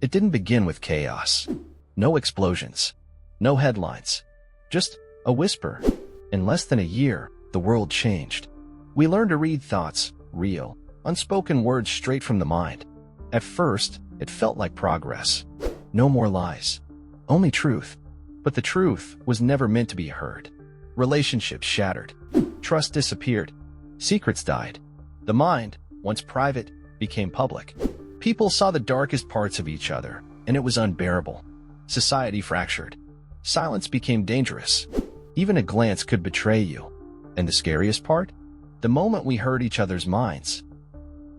It didn't begin with chaos. No explosions. No headlines. Just a whisper. In less than a year, the world changed. We learned to read thoughts, real, unspoken words straight from the mind. At first, it felt like progress. No more lies. Only truth. But the truth was never meant to be heard. Relationships shattered. Trust disappeared. Secrets died. The mind, once private, became public. People saw the darkest parts of each other, and it was unbearable. Society fractured. Silence became dangerous. Even a glance could betray you. And the scariest part? The moment we heard each other's minds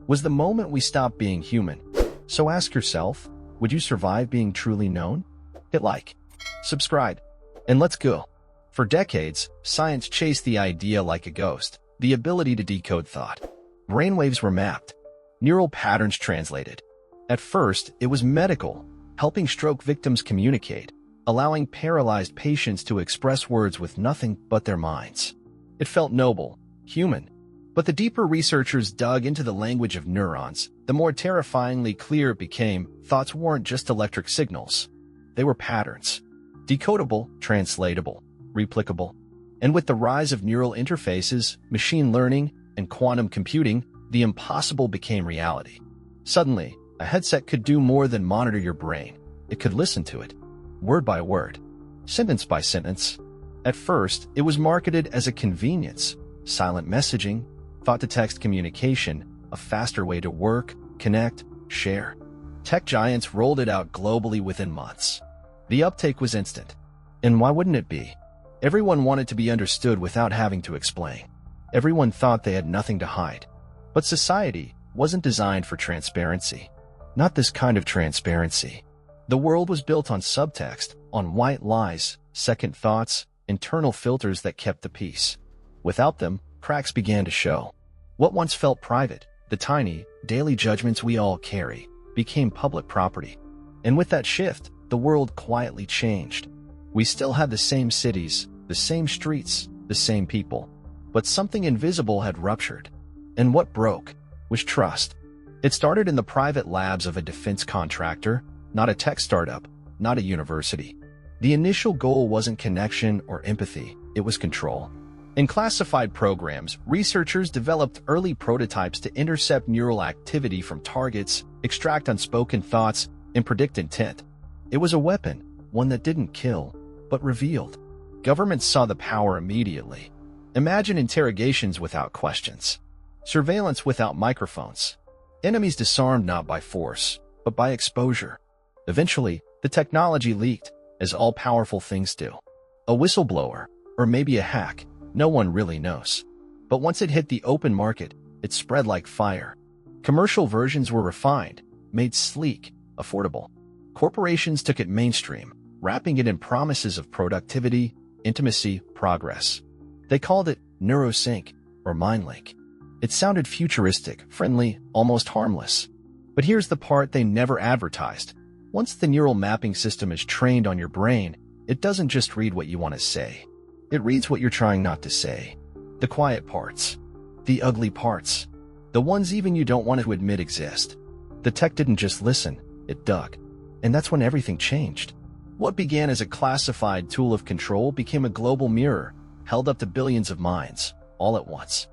was the moment we stopped being human. So ask yourself, would you survive being truly known? Hit like, subscribe, and let's go. For decades, science chased the idea like a ghost, the ability to decode thought. Brainwaves were mapped, neural patterns translated. At first, it was medical, helping stroke victims communicate, allowing paralyzed patients to express words with nothing but their minds. It felt noble, human. But the deeper researchers dug into the language of neurons, the more terrifyingly clear it became thoughts weren't just electric signals. They were patterns. Decodable, translatable, replicable. And with the rise of neural interfaces, machine learning, and quantum computing, the impossible became reality. Suddenly, a headset could do more than monitor your brain. It could listen to it, word by word, sentence by sentence. At first, it was marketed as a convenience, silent messaging, thought-to-text communication, a faster way to work, connect, share. Tech giants rolled it out globally within months. The uptake was instant. And why wouldn't it be? Everyone wanted to be understood without having to explain. Everyone thought they had nothing to hide. But society wasn't designed for transparency. Not this kind of transparency. The world was built on subtext, on white lies, second thoughts, internal filters that kept the peace. Without them, cracks began to show. What once felt private, the tiny, daily judgments we all carry, became public property. And with that shift, the world quietly changed. We still had the same cities, the same streets, the same people. But something invisible had ruptured. And what broke was trust. It started in the private labs of a defense contractor, not a tech startup, not a university. The initial goal wasn't connection or empathy, it was control. In classified programs, researchers developed early prototypes to intercept neural activity from targets, extract unspoken thoughts, and predict intent. It was a weapon, one that didn't kill, but revealed. Governments saw the power immediately. Imagine interrogations without questions. Surveillance without microphones. Enemies disarmed not by force, but by exposure. Eventually, the technology leaked, as all powerful things do. A whistleblower, or maybe a hack, no one really knows. But once it hit the open market, it spread like fire. Commercial versions were refined, made sleek, affordable. Corporations took it mainstream, wrapping it in promises of productivity, intimacy, progress. They called it NeuroSync or MindLink. It sounded futuristic, friendly, almost harmless. But here's the part they never advertised. Once the neural mapping system is trained on your brain, it doesn't just read what you want to say. It reads what you're trying not to say. The quiet parts. The ugly parts. The ones even you don't want to admit exist. The tech didn't just listen, it dug. And that's when everything changed. What began as a classified tool of control became a global mirror, held up to billions of minds, all at once.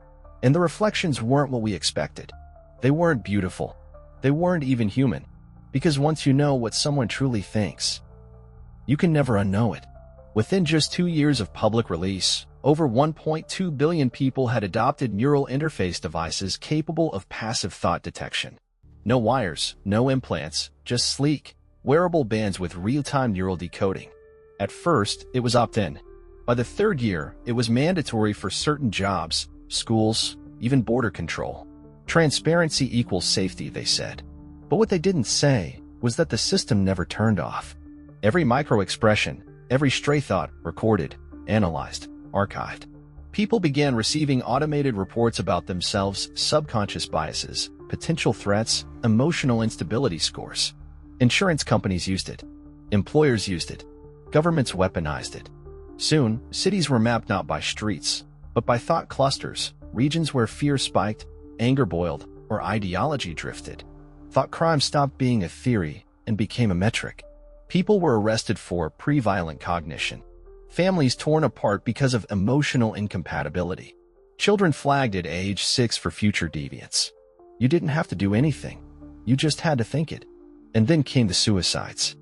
And the reflections weren't what we expected. They weren't beautiful. They weren't even human. Because once you know what someone truly thinks, you can never unknow it. Within just 2 years of public release, over 1.2 billion people had adopted neural interface devices capable of passive thought detection. No wires, no implants, just sleek, wearable bands with real-time neural decoding. At first, it was opt-in. By the third year, it was mandatory for certain jobs, schools, even border control. Transparency equals safety, they said. But what they didn't say was that the system never turned off. Every micro-expression, every stray thought recorded, analyzed, archived. People began receiving automated reports about themselves, subconscious biases, potential threats, emotional instability scores. Insurance companies used it. Employers used it. Governments weaponized it. Soon, cities were mapped not by streets, but by thought clusters, regions where fear spiked, anger boiled, or ideology drifted. Thought crime stopped being a theory and became a metric. People were arrested for pre-violent cognition. Families torn apart because of emotional incompatibility. Children flagged at age 6 for future deviance. You didn't have to do anything. You just had to think it. And then came the suicides.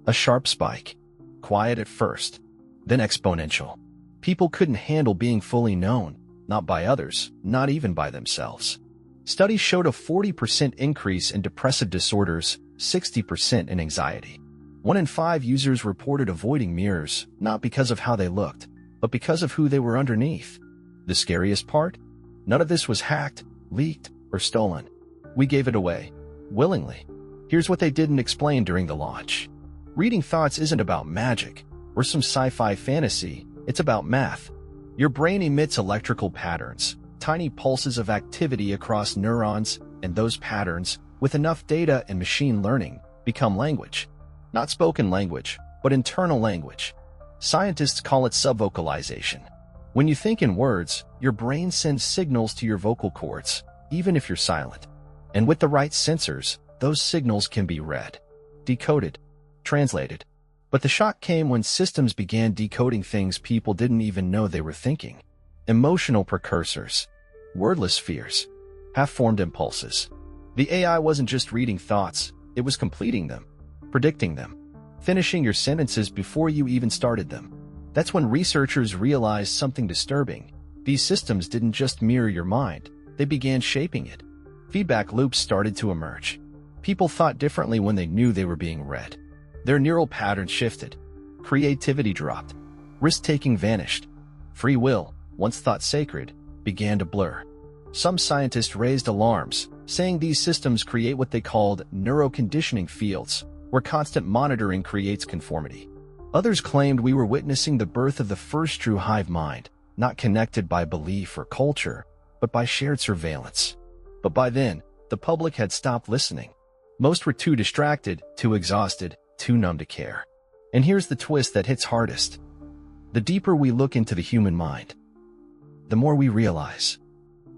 A sharp spike. Quiet at first, then exponential. People couldn't handle being fully known, not by others, not even by themselves. Studies showed a 40% increase in depressive disorders, 60% in anxiety. 1 in 5 users reported avoiding mirrors, not because of how they looked, but because of who they were underneath. The scariest part? None of this was hacked, leaked, or stolen. We gave it away, willingly. Here's what they didn't explain during the launch. Reading thoughts isn't about magic or some sci-fi fantasy, it's about math. Your brain emits electrical patterns, tiny pulses of activity across neurons, and those patterns, with enough data and machine learning, become language. Not spoken language, but internal language. Scientists call it subvocalization. When you think in words, your brain sends signals to your vocal cords, even if you're silent. And with the right sensors, those signals can be read, decoded, translated. But the shock came when systems began decoding things people didn't even know they were thinking. Emotional precursors, wordless fears, half-formed impulses. The AI wasn't just reading thoughts, it was completing them, predicting them, finishing your sentences before you even started them. That's when researchers realized something disturbing. These systems didn't just mirror your mind, they began shaping it. Feedback loops started to emerge. People thought differently when they knew they were being read. Their neural patterns shifted. Creativity dropped. Risk-taking vanished. Free will, once thought sacred, began to blur. Some scientists raised alarms, saying these systems create what they called neuroconditioning fields, where constant monitoring creates conformity. Others claimed we were witnessing the birth of the first true hive mind, not connected by belief or culture, but by shared surveillance. But by then, the public had stopped listening. Most were too distracted, too exhausted, too numb to care. And here's the twist that hits hardest. The deeper we look into the human mind, the more we realize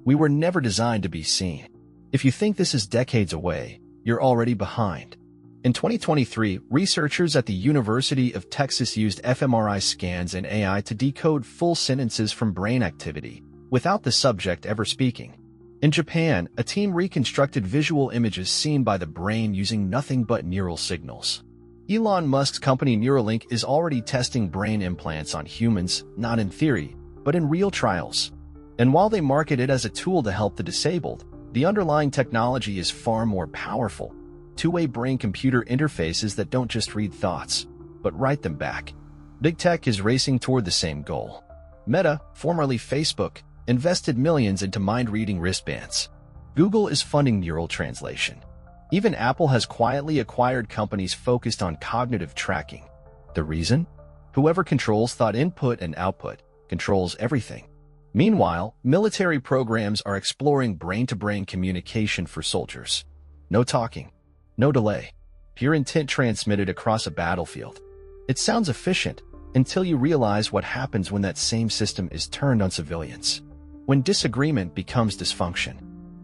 we were never designed to be seen. If you think this is decades away, you're already behind. In 2023, researchers at the University of Texas used fMRI scans and AI to decode full sentences from brain activity, without the subject ever speaking. In Japan, a team reconstructed visual images seen by the brain using nothing but neural signals. Elon Musk's company Neuralink is already testing brain implants on humans, not in theory, but in real trials. And while they market it as a tool to help the disabled, the underlying technology is far more powerful. Two-way brain-computer interfaces that don't just read thoughts, but write them back. Big tech is racing toward the same goal. Meta, formerly Facebook, invested millions into mind-reading wristbands. Google is funding neural translation. Even Apple has quietly acquired companies focused on cognitive tracking. The reason? Whoever controls thought input and output controls everything. Meanwhile, military programs are exploring brain-to-brain communication for soldiers. No talking, no delay, pure intent transmitted across a battlefield. It sounds efficient until you realize what happens when that same system is turned on civilians. When disagreement becomes dysfunction.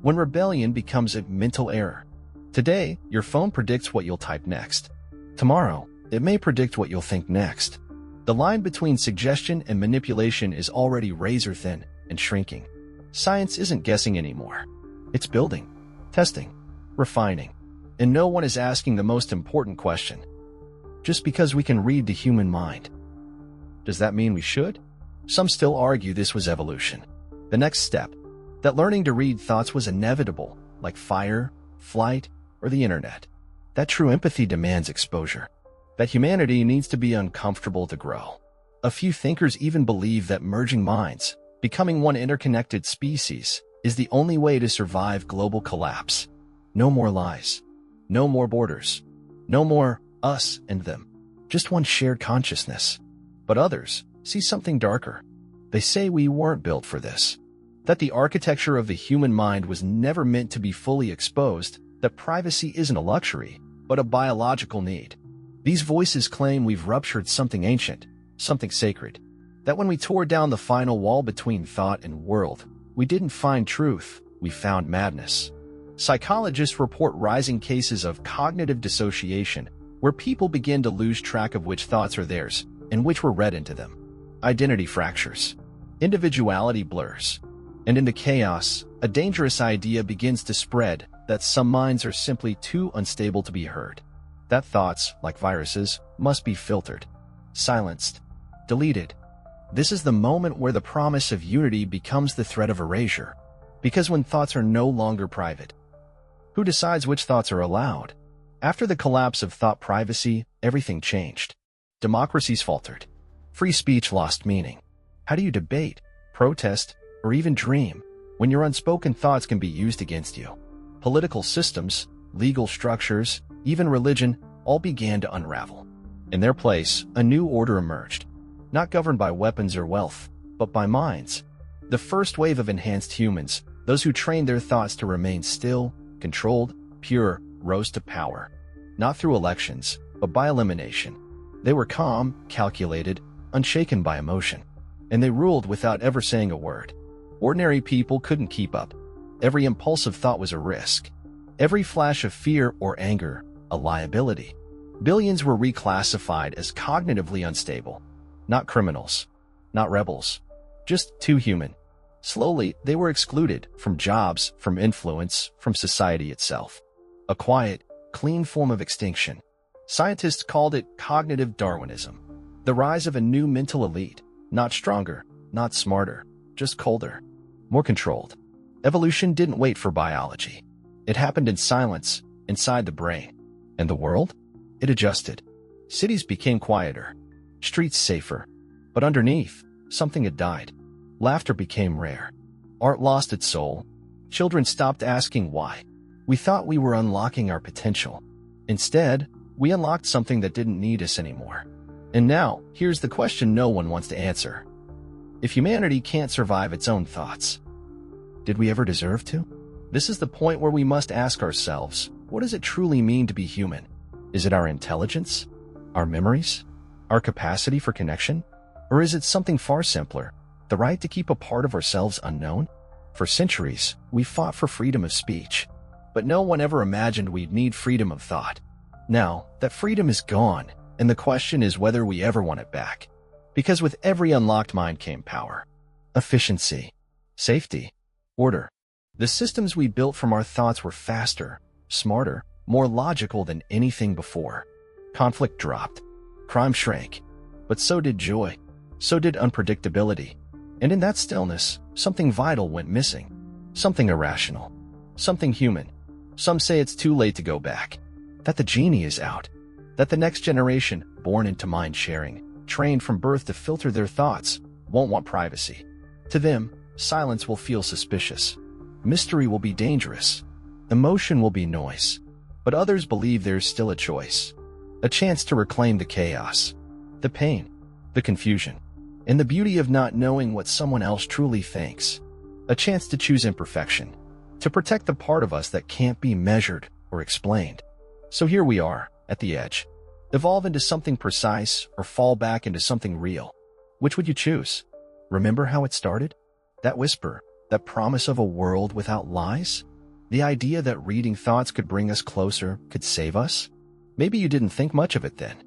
When rebellion becomes a mental error. Today, your phone predicts what you'll type next. Tomorrow, it may predict what you'll think next. The line between suggestion and manipulation is already razor-thin and shrinking. Science isn't guessing anymore. It's building, testing, refining. And no one is asking the most important question. Just because we can read the human mind, does that mean we should? Some still argue this was evolution. The next step, that learning to read thoughts was inevitable, like fire, flight, or the internet. That true empathy demands exposure. That humanity needs to be uncomfortable to grow. A few thinkers even believe that merging minds, becoming one interconnected species, is the only way to survive global collapse. No more lies. No more borders. No more us and them. Just one shared consciousness. But others see something darker. They say we weren't built for this. That the architecture of the human mind was never meant to be fully exposed, that privacy isn't a luxury, but a biological need. These voices claim we've ruptured something ancient, something sacred. That when we tore down the final wall between thought and world, we didn't find truth, we found madness. Psychologists report rising cases of cognitive dissociation, where people begin to lose track of which thoughts are theirs and which were read into them. Identity fractures. Individuality blurs. And in the chaos, a dangerous idea begins to spread that some minds are simply too unstable to be heard. That thoughts, like viruses, must be filtered, silenced, deleted. This is the moment where the promise of unity becomes the threat of erasure. Because when thoughts are no longer private, who decides which thoughts are allowed? After the collapse of thought privacy, everything changed. Democracies faltered. Free speech lost meaning. How do you debate, protest, or even dream when your unspoken thoughts can be used against you? Political systems, legal structures, even religion all began to unravel. In their place, a new order emerged, not governed by weapons or wealth, but by minds. The first wave of enhanced humans, those who trained their thoughts to remain still, controlled, pure, rose to power. Not through elections, but by elimination. They were calm, calculated, unshaken by emotion. And they ruled without ever saying a word. Ordinary people couldn't keep up. Every impulsive thought was a risk. Every flash of fear or anger, a liability. Billions were reclassified as cognitively unstable. Not criminals. Not rebels. Just too human. Slowly, they were excluded from jobs, from influence, from society itself. A quiet, clean form of extinction. Scientists called it cognitive Darwinism. The rise of a new mental elite, not stronger, not smarter, just colder, more controlled. Evolution didn't wait for biology. It happened in silence, inside the brain. And the world? It adjusted. Cities became quieter, streets safer. But underneath, something had died. Laughter became rare. Art lost its soul. Children stopped asking why. We thought we were unlocking our potential. Instead, we unlocked something that didn't need us anymore. And now, here's the question no one wants to answer. If humanity can't survive its own thoughts, did we ever deserve to? This is the point where we must ask ourselves, what does it truly mean to be human? Is it our intelligence? Our memories? Our capacity for connection? Or is it something far simpler? The right to keep a part of ourselves unknown? For centuries, we fought for freedom of speech. But no one ever imagined we'd need freedom of thought. Now, that freedom is gone, and the question is whether we ever want it back. Because with every unlocked mind came power, efficiency, safety, order. The systems we built from our thoughts were faster, smarter, more logical than anything before. Conflict dropped. Crime shrank. But so did joy. So did unpredictability. And in that stillness, something vital went missing. Something irrational. Something human. Some say it's too late to go back. That the genie is out. That the next generation, born into mind sharing, trained from birth to filter their thoughts, won't want privacy. To them, silence will feel suspicious. Mystery will be dangerous. Emotion will be noise. But others believe there's still a choice. A chance to reclaim the chaos, the pain, the confusion, and the beauty of not knowing what someone else truly thinks. A chance to choose imperfection, to protect the part of us that can't be measured or explained. So here we are, at the edge. Evolve into something precise or fall back into something real. Which would you choose? Remember how it started? That whisper, that promise of a world without lies? The idea that reading thoughts could bring us closer, could save us? Maybe you didn't think much of it then.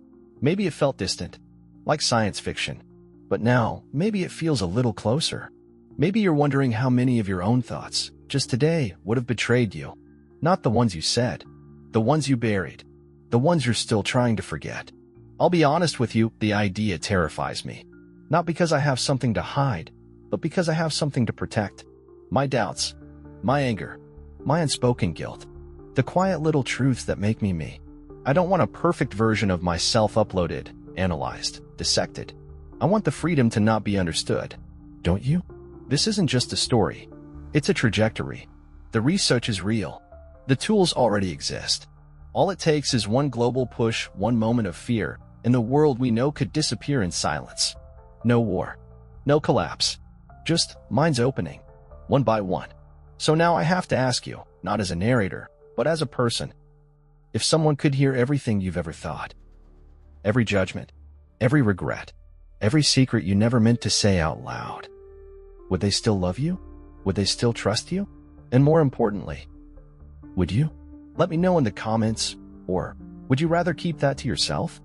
Maybe it felt distant, like science fiction. But now, maybe it feels a little closer. Maybe you're wondering how many of your own thoughts, just today, would have betrayed you. Not the ones you said, the ones you buried, the ones you're still trying to forget. I'll be honest with you, the idea terrifies me. Not because I have something to hide, but because I have something to protect. My doubts, my anger, my unspoken guilt, the quiet little truths that make me me. I don't want a perfect version of myself uploaded, analyzed, dissected. I want the freedom to not be understood. Don't you? This isn't just a story. It's a trajectory. The research is real. The tools already exist. All it takes is one global push, one moment of fear, and the world we know could disappear in silence. No war. No collapse. Just minds opening, one by one. So now I have to ask you, not as a narrator, but as a person, if someone could hear everything you've ever thought, every judgment, every regret, every secret you never meant to say out loud, would they still love you? Would they still trust you? And more importantly, Would you? Let me know in the comments, or would you rather keep that to yourself?